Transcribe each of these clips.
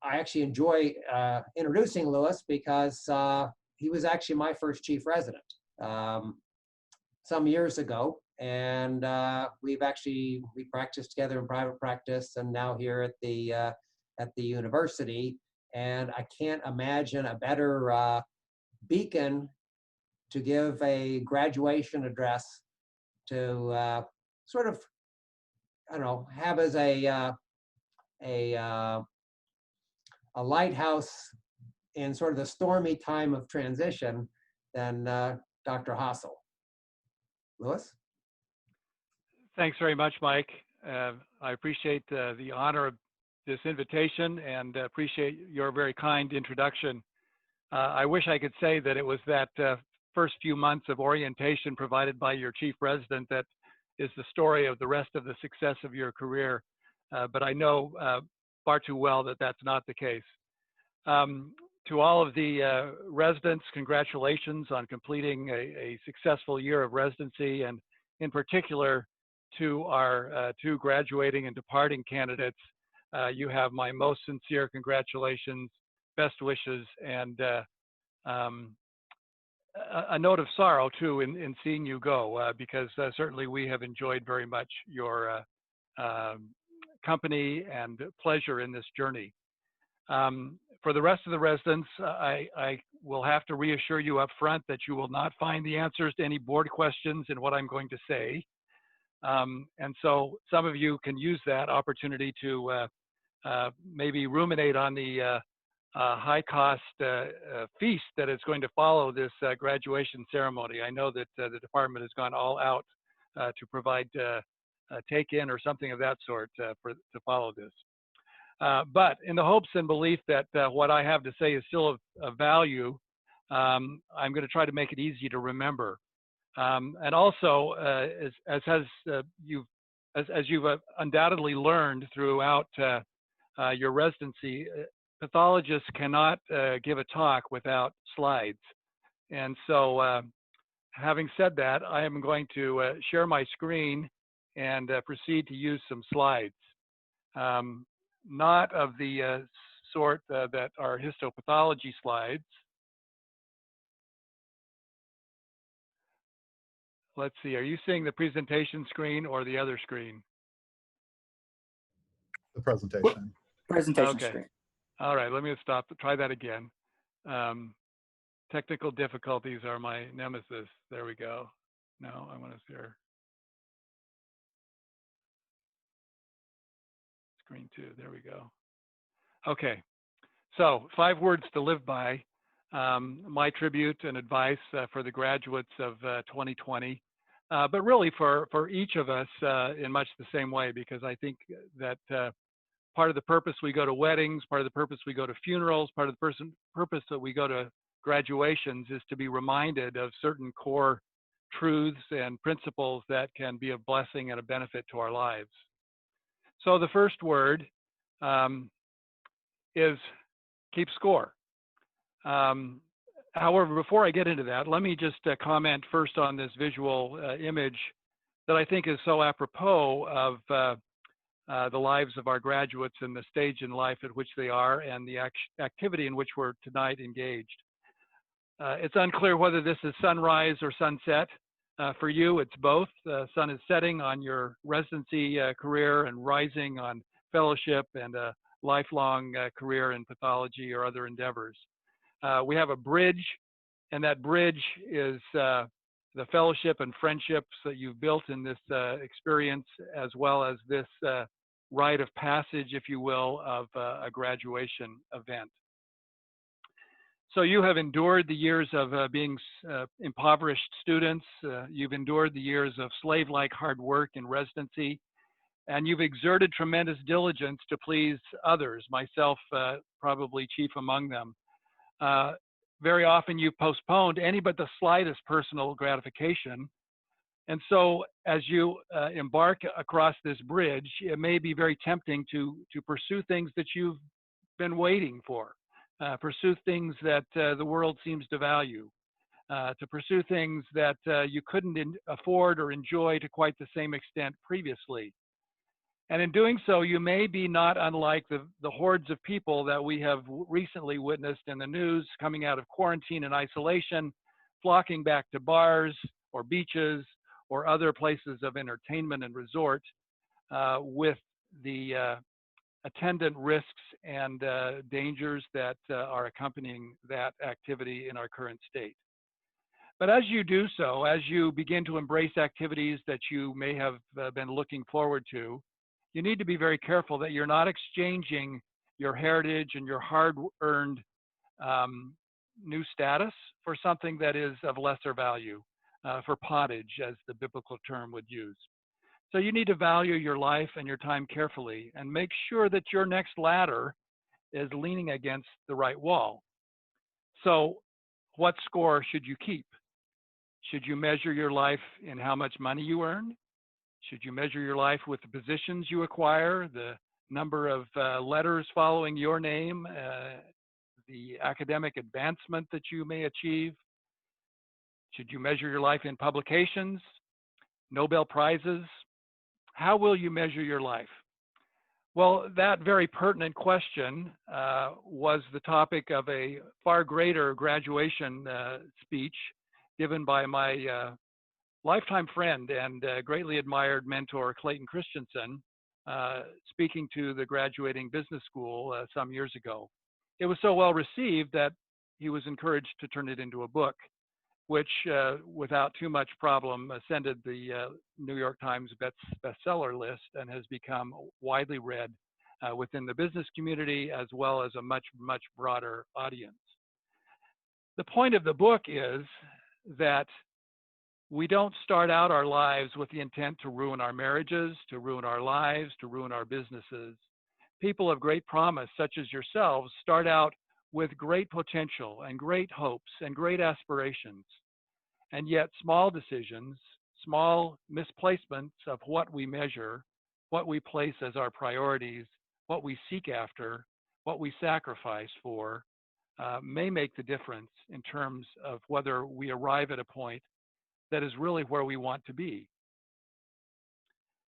I actually enjoy introducing Lewis because he was actually my first chief resident some years ago. And we practiced together in private practice and now here at the university. And I can't imagine a better beacon to give a graduation address to sort of, I don't know, have as a lighthouse in sort of the stormy time of transition than Dr. Hassel. Lewis? Thanks very much, Mike. I appreciate the honor of this invitation and appreciate your very kind introduction. I wish I could say that it was that first few months of orientation provided by your chief resident that is the story of the rest of the success of your career, but I know far too well that that's not the case. To all of the residents, congratulations on completing a successful year of residency, and in particular to our two graduating and departing candidates. You have my most sincere congratulations, best wishes, and a note of sorrow too in seeing you go, because certainly we have enjoyed very much your company and pleasure in this journey. For the rest of the residents, I will have to reassure you up front that you will not find the answers to any board questions in what I'm going to say. And so some of you can use that opportunity to maybe ruminate on the high cost feast that is going to follow this graduation ceremony. I know that the department has gone all out to provide take-in or something of that sort to follow this. But in the hopes and belief that what I have to say is still of value, I'm going to try to make it easy to remember. And also, as you've undoubtedly learned throughout your residency, pathologists cannot give a talk without slides. And so, having said that, I am going to share my screen and proceed to use some slides. Not of the sort that are histopathology slides. Let's see, are you seeing the presentation screen or the other screen? The presentation. Presentation okay. screen. All right, let me stop, try that again. Technical difficulties are my nemesis. There we go. No, I want to share. Screen 2, there we go. Okay, so 5 words to live by. My tribute and advice for the graduates of 2020, but really for each of us in much the same way, because I think that part of the purpose we go to weddings, part of the purpose we go to funerals, part of the purpose that we go to graduations is to be reminded of certain core truths and principles that can be a blessing and a benefit to our lives. So the first word is keep score. However, before I get into that, let me just comment first on this visual image that I think is so apropos of the lives of our graduates and the stage in life at which they are and the activity in which we're tonight engaged. It's unclear whether this is sunrise or sunset. For you, it's both. The sun is setting on your residency career and rising on fellowship and a lifelong career in pathology or other endeavors. We have a bridge, and that bridge is the fellowship and friendships that you've built in this experience, as well as this rite of passage, if you will, of a graduation event. So you have endured the years of being impoverished students. You've endured the years of slave-like hard work in residency, and you've exerted tremendous diligence to please others, myself probably chief among them. Very often you've postponed any but the slightest personal gratification. And so as you embark across this bridge, it may be very tempting to pursue things that you've been waiting for. Pursue things that the world seems to value, to pursue things that you couldn't afford or enjoy to quite the same extent previously. And in doing so, you may be not unlike the hordes of people that we have recently witnessed in the news coming out of quarantine and isolation, flocking back to bars or beaches or other places of entertainment and resort with the attendant risks and dangers that are accompanying that activity in our current state. But as you do so, as you begin to embrace activities that you may have been looking forward to, you need to be very careful that you're not exchanging your heritage and your hard-earned new status for something that is of lesser value, for pottage, as the biblical term would use. So you need to value your life and your time carefully and make sure that your next ladder is leaning against the right wall. So what score should you keep? Should you measure your life in how much money you earn? Should you measure your life with the positions you acquire, the number of letters following your name, the academic advancement that you may achieve? Should you measure your life in publications, Nobel Prizes? How will you measure your life? Well, that very pertinent question was the topic of a far greater graduation speech given by my lifetime friend and greatly admired mentor, Clayton Christensen, speaking to the graduating business school some years ago. It was so well received that he was encouraged to turn it into a book, which without too much problem ascended the New York Times bestseller list and has become widely read within the business community as well as a much, much broader audience. The point of the book is that we don't start out our lives with the intent to ruin our marriages, to ruin our lives, to ruin our businesses. People of great promise, such as yourselves, start out with great potential and great hopes and great aspirations. And yet small decisions, small misplacements of what we measure, what we place as our priorities, what we seek after, what we sacrifice for, may make the difference in terms of whether we arrive at a point that is really where we want to be.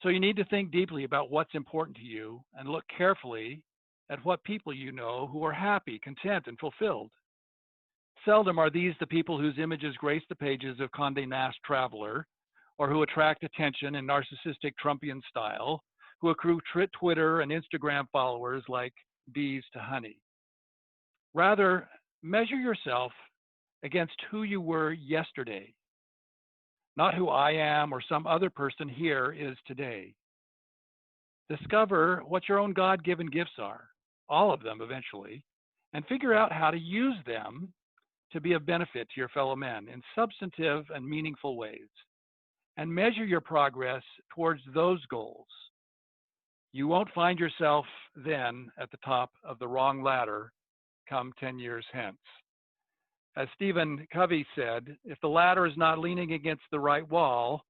So you need to think deeply about what's important to you and look carefully at what people you know who are happy, content, and fulfilled. Seldom are these the people whose images grace the pages of Condé Nast Traveler, or who attract attention in narcissistic Trumpian style, who accrue Twitter and Instagram followers like bees to honey. Rather, measure yourself against who you were yesterday, not who I am or some other person here is today. Discover what your own God-given gifts are, all of them eventually, and figure out how to use them to be of benefit to your fellow men in substantive and meaningful ways, and measure your progress towards those goals. You won't find yourself then at the top of the wrong ladder come 10 years hence. As Stephen Covey said, if the ladder is not leaning against the right wall,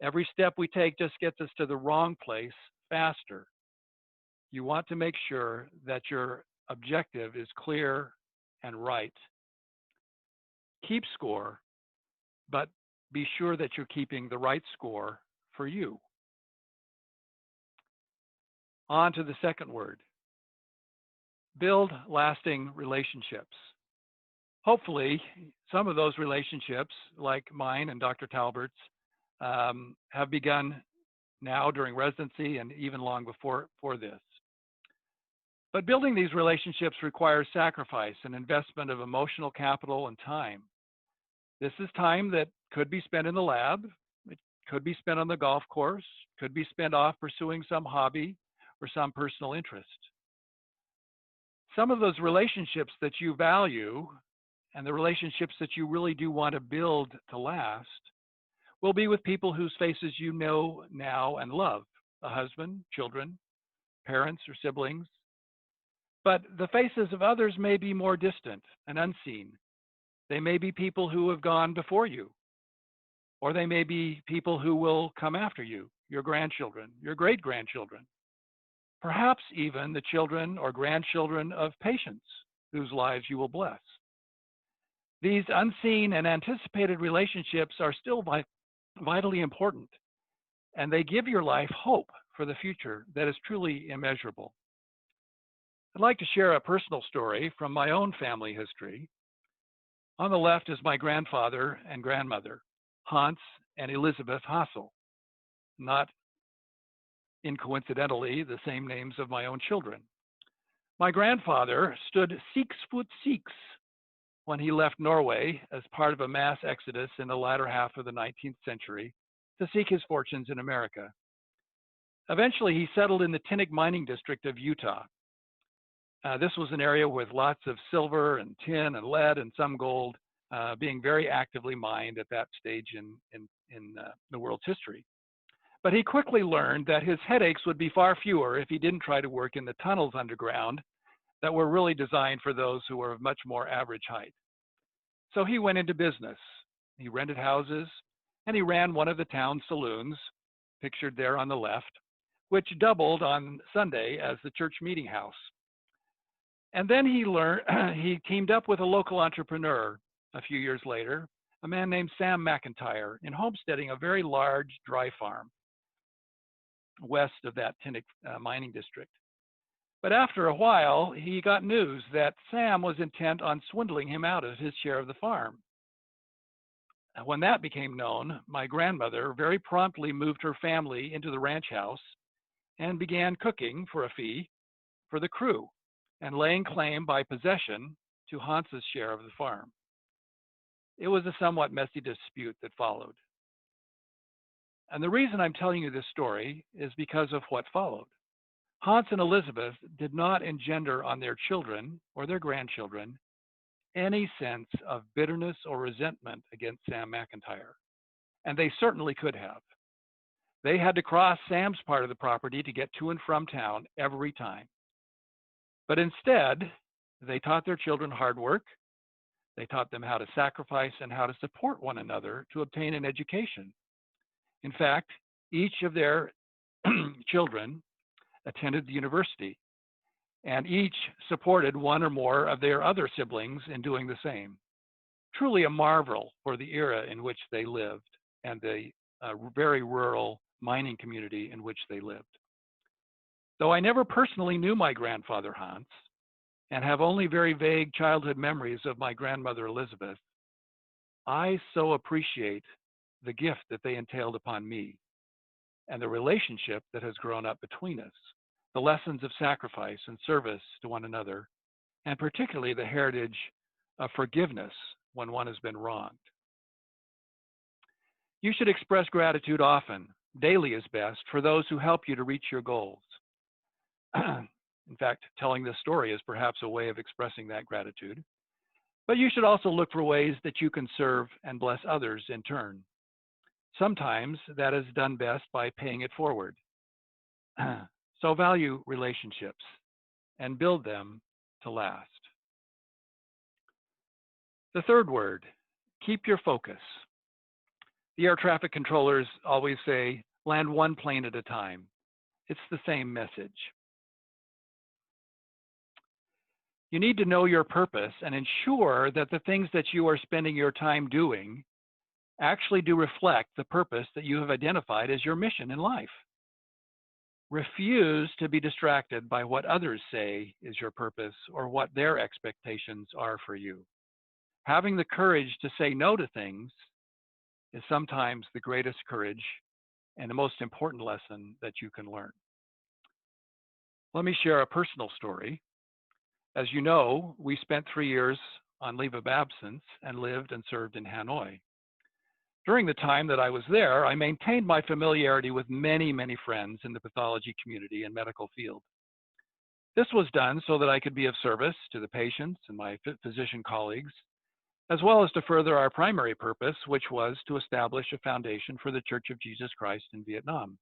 every step we take just gets us to the wrong place faster. You want to make sure that your objective is clear and right. Keep score, but be sure that you're keeping the right score for you. On to the second word. Build lasting relationships. Hopefully, some of those relationships, like mine and Dr. Talbert's, have begun now during residency and even long before this. But building these relationships requires sacrifice and investment of emotional capital and time. This is time that could be spent in the lab, it could be spent on the golf course, could be spent off pursuing some hobby or some personal interest. Some of those relationships that you value and the relationships that you really do want to build to last will be with people whose faces you know now and love, a husband, children, parents, or siblings. But the faces of others may be more distant and unseen. They may be people who have gone before you, or they may be people who will come after you, your grandchildren, your great-grandchildren, perhaps even the children or grandchildren of patients whose lives you will bless. These unseen and anticipated relationships are still vitally important, and they give your life hope for the future that is truly immeasurable. I'd like to share a personal story from my own family history. On the left is my grandfather and grandmother, Hans and Elizabeth Hassel, not incoincidentally the same names of my own children. My grandfather stood 6'6" when he left Norway as part of a mass exodus in the latter half of the 19th century to seek his fortunes in America. Eventually, he settled in the Tinnick mining district of Utah. This was an area with lots of silver and tin and lead and some gold being very actively mined at that stage in the world's history. But he quickly learned that his headaches would be far fewer if he didn't try to work in the tunnels underground that were really designed for those who were of much more average height. So he went into business. He rented houses, and he ran one of the town saloons, pictured there on the left, which doubled on Sunday as the church meeting house. And then he teamed up with a local entrepreneur a few years later, a man named Sam McIntyre, in homesteading a very large dry farm west of that Tinnick mining district. But after a while, he got news that Sam was intent on swindling him out of his share of the farm. When that became known, my grandmother very promptly moved her family into the ranch house and began cooking for a fee for the crew and laying claim by possession to Hans's share of the farm. It was a somewhat messy dispute that followed. And the reason I'm telling you this story is because of what followed. Hans and Elizabeth did not engender on their children or their grandchildren any sense of bitterness or resentment against Sam McIntyre, and they certainly could have. They had to cross Sam's part of the property to get to and from town every time. But instead, they taught their children hard work. They taught them how to sacrifice and how to support one another to obtain an education. In fact, each of their children attended the university, and each supported one or more of their other siblings in doing the same. Truly a marvel for the era in which they lived and the very rural mining community in which they lived. Though I never personally knew my grandfather Hans, and have only very vague childhood memories of my grandmother Elizabeth, I so appreciate the gift that they entailed upon me and the relationship that has grown up between us, the lessons of sacrifice and service to one another, and particularly the heritage of forgiveness when one has been wronged. You should express gratitude often, daily is best, for those who help you to reach your goals. In fact, telling this story is perhaps a way of expressing that gratitude. But you should also look for ways that you can serve and bless others in turn. Sometimes that is done best by paying it forward. So value relationships and build them to last. The third word, keep your focus. The air traffic controllers always say, land one plane at a time. It's the same message. You need to know your purpose and ensure that the things that you are spending your time doing actually do reflect the purpose that you have identified as your mission in life. Refuse to be distracted by what others say is your purpose or what their expectations are for you. Having the courage to say no to things is sometimes the greatest courage and the most important lesson that you can learn. Let me share a personal story. As you know, we spent 3 years on leave of absence and lived and served in Hanoi. During the time that I was there, I maintained my familiarity with many, many friends in the pathology community and medical field. This was done so that I could be of service to the patients and my physician colleagues, as well as to further our primary purpose, which was to establish a foundation for the Church of Jesus Christ in Vietnam.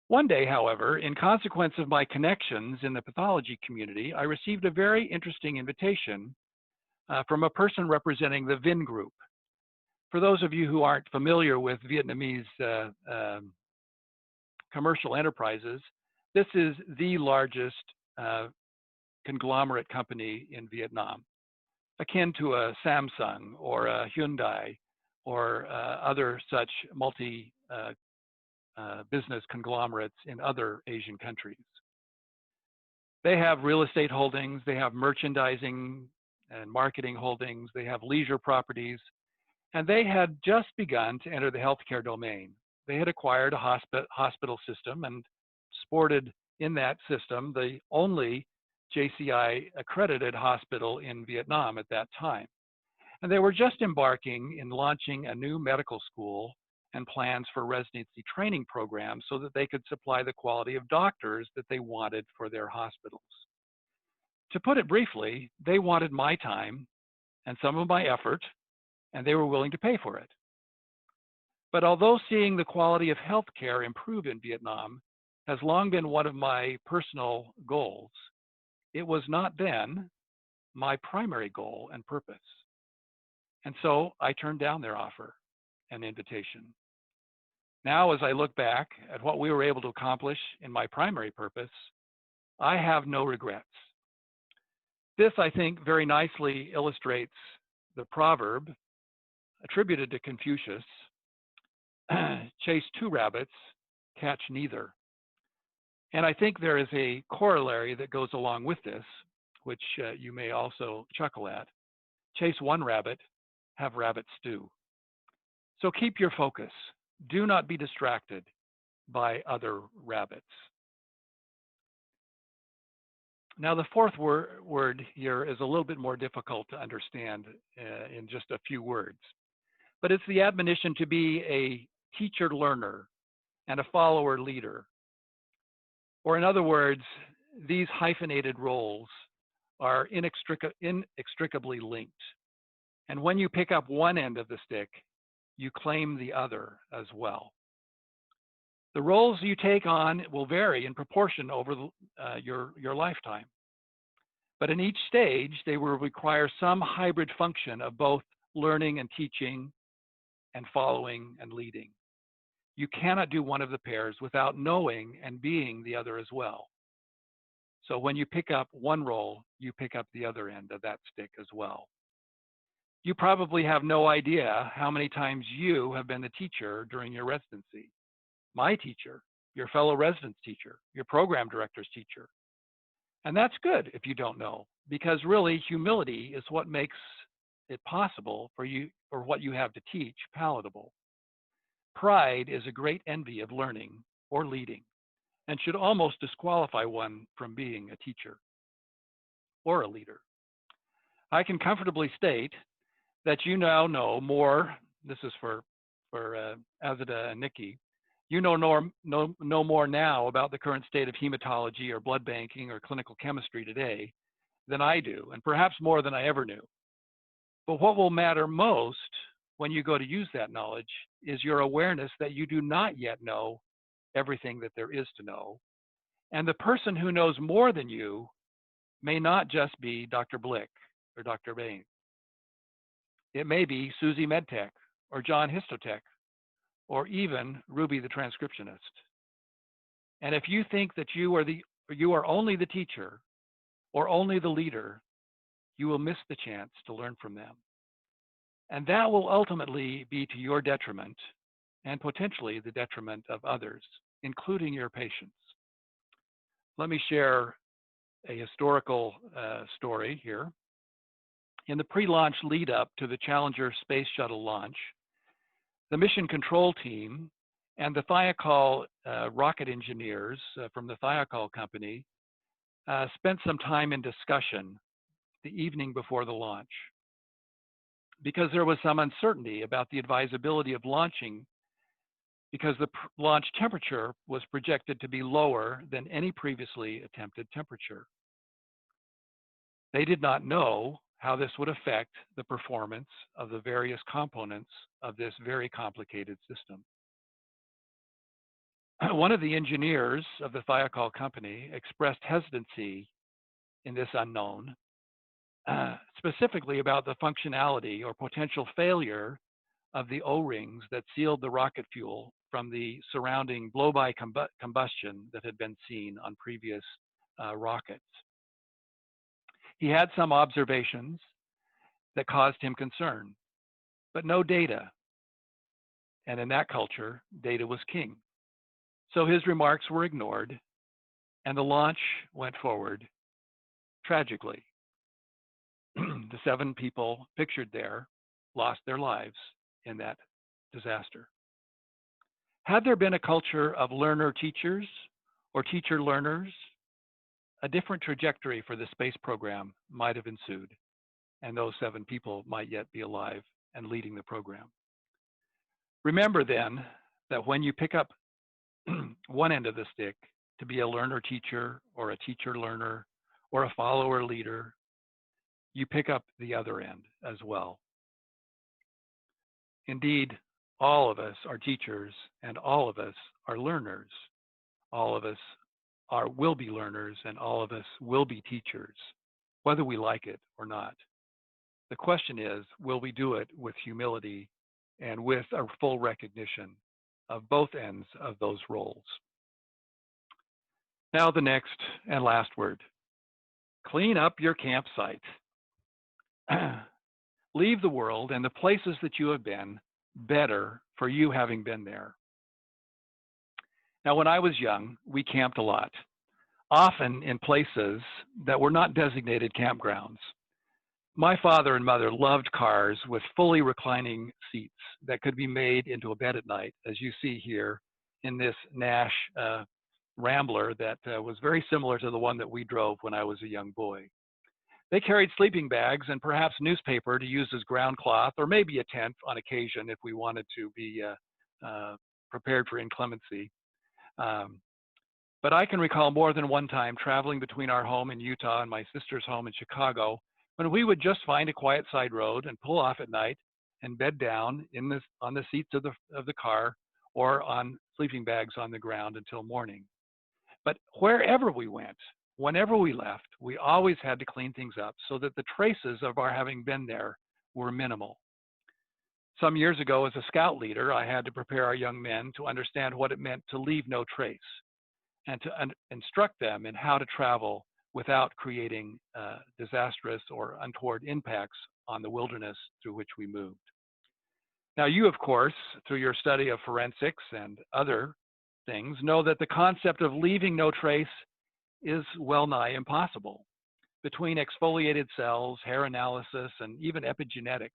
One day, however, in consequence of my connections in the pathology community, I received a very interesting invitation from a person representing the Vinh Group. For those of you who aren't familiar with Vietnamese commercial enterprises, this is the largest conglomerate company in Vietnam, akin to a Samsung or a Hyundai or other such multi business conglomerates in other Asian countries. They have real estate holdings, they have merchandising and marketing holdings, they have leisure properties, and they had just begun to enter the healthcare domain. They had acquired a hospital system and sported in that system the only JCI accredited hospital in Vietnam at that time. And they were just embarking in launching a new medical school and plans for residency training programs so that they could supply the quality of doctors that they wanted for their hospitals. To put it briefly, they wanted my time and some of my effort, and they were willing to pay for it. But although seeing the quality of healthcare improve in Vietnam has long been one of my personal goals, it was not then my primary goal and purpose. And so I turned down their offer and invitation. Now, as I look back at what we were able to accomplish in my primary purpose, I have no regrets. This, I think, very nicely illustrates the proverb attributed to Confucius, chase two rabbits, catch neither. And I think there is a corollary that goes along with this, which you may also chuckle at. Chase one rabbit, have rabbit stew. So keep your focus. Do not be distracted by other rabbits. Now, the fourth word here is a little bit more difficult to understand in just a few words, but it's the admonition to be a teacher learner and a follower leader. Or in other words, these hyphenated roles are inextricably linked. And when you pick up one end of the stick, you claim the other as well. The roles you take on will vary in proportion over your lifetime. But in each stage, they will require some hybrid function of both learning and teaching and following and leading. You cannot do one of the pairs without knowing and being the other as well. So when you pick up one role, you pick up the other end of that stick as well. You probably have no idea how many times you have been the teacher during your residency. My teacher, your fellow residence teacher, your program director's teacher. And that's good if you don't know, because really humility is what makes it possible for you, or what you have to teach, palatable. Pride is a great envy of learning or leading, and should almost disqualify one from being a teacher or a leader. I can comfortably state that you now know more. This is for Azada and Nikki. You know more now about the current state of hematology or blood banking or clinical chemistry today than I do, and perhaps more than I ever knew. But what will matter most when you go to use that knowledge is your awareness that you do not yet know everything that there is to know. And the person who knows more than you may not just be Dr. Blick or Dr. Bain. It may be Susie Medtech or John Histotech or even Ruby the transcriptionist. And if you think that you are only the teacher or only the leader, you will miss the chance to learn from them. And that will ultimately be to your detriment and potentially the detriment of others, including your patients. Let me share a historical story here. In the pre-launch lead up to the Challenger space shuttle launch, the mission control team and the Thiokol rocket engineers from the Thiokol company spent some time in discussion the evening before the launch, because there was some uncertainty about the advisability of launching, because the launch temperature was projected to be lower than any previously attempted temperature. They did not know how this would affect the performance of the various components of this very complicated system. One of the engineers of the Thiokol company expressed hesitancy in this unknown, specifically about the functionality or potential failure of the O-rings that sealed the rocket fuel from the surrounding blow-by combustion that had been seen on previous rockets. He had some observations that caused him concern, but no data. And in that culture, data was king. So his remarks were ignored, and the launch went forward tragically. The 7 people pictured there lost their lives in that disaster. Had there been a culture of learner-teachers or teacher-learners, a different trajectory for the space program might have ensued, and those 7 people might yet be alive and leading the program. Remember then that when you pick up one end of the stick to be a learner-teacher or a teacher-learner or a follower-leader, you pick up the other end as well. Indeed, all of us are teachers and all of us are learners. All of us will be learners and all of us will be teachers, whether we like it or not. The question is, will we do it with humility and with a full recognition of both ends of those roles? Now the next and last word. Clean up your campsite. Leave the world and the places that you have been better for you having been there. Now, when I was young, we camped a lot, often in places that were not designated campgrounds. My father and mother loved cars with fully reclining seats that could be made into a bed at night, as you see here in this Nash Rambler that was very similar to the one that we drove when I was a young boy. They carried sleeping bags and perhaps newspaper to use as ground cloth, or maybe a tent on occasion if we wanted to be prepared for inclemency. But I can recall more than one time traveling between our home in Utah and my sister's home in Chicago, when we would just find a quiet side road and pull off at night and bed down on the seats of the car or on sleeping bags on the ground until morning. But wherever we went, whenever we left, we always had to clean things up so that the traces of our having been there were minimal. Some years ago, as a scout leader, I had to prepare our young men to understand what it meant to leave no trace and to instruct them in how to travel without creating disastrous or untoward impacts on the wilderness through which we moved. Now, you, of course, through your study of forensics and other things, know that the concept of leaving no trace is well nigh impossible. Between exfoliated cells, hair analysis, and even epigenetics,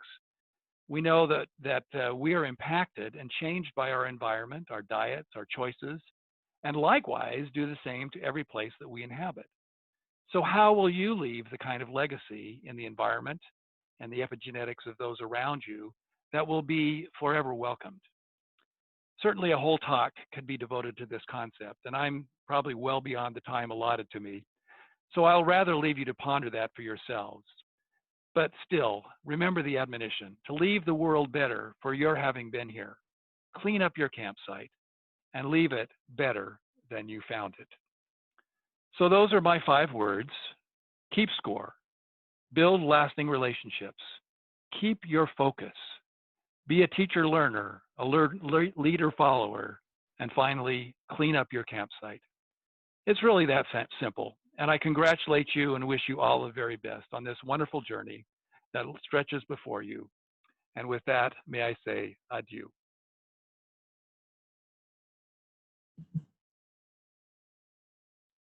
we know that we are impacted and changed by our environment, our diets, our choices, and likewise do the same to every place that we inhabit. So how will you leave the kind of legacy in the environment and the epigenetics of those around you that will be forever welcomed? Certainly a whole talk could be devoted to this concept, and I'm probably well beyond the time allotted to me. So I'll rather leave you to ponder that for yourselves. But still, remember the admonition to leave the world better for your having been here. Clean up your campsite and leave it better than you found it. So those are my 5 words. Keep score. Build lasting relationships. Keep your focus. Be a teacher learner, a leader follower, and finally, clean up your campsite. It's really that simple. And I congratulate you and wish you all the very best on this wonderful journey that stretches before you. And with that, may I say adieu.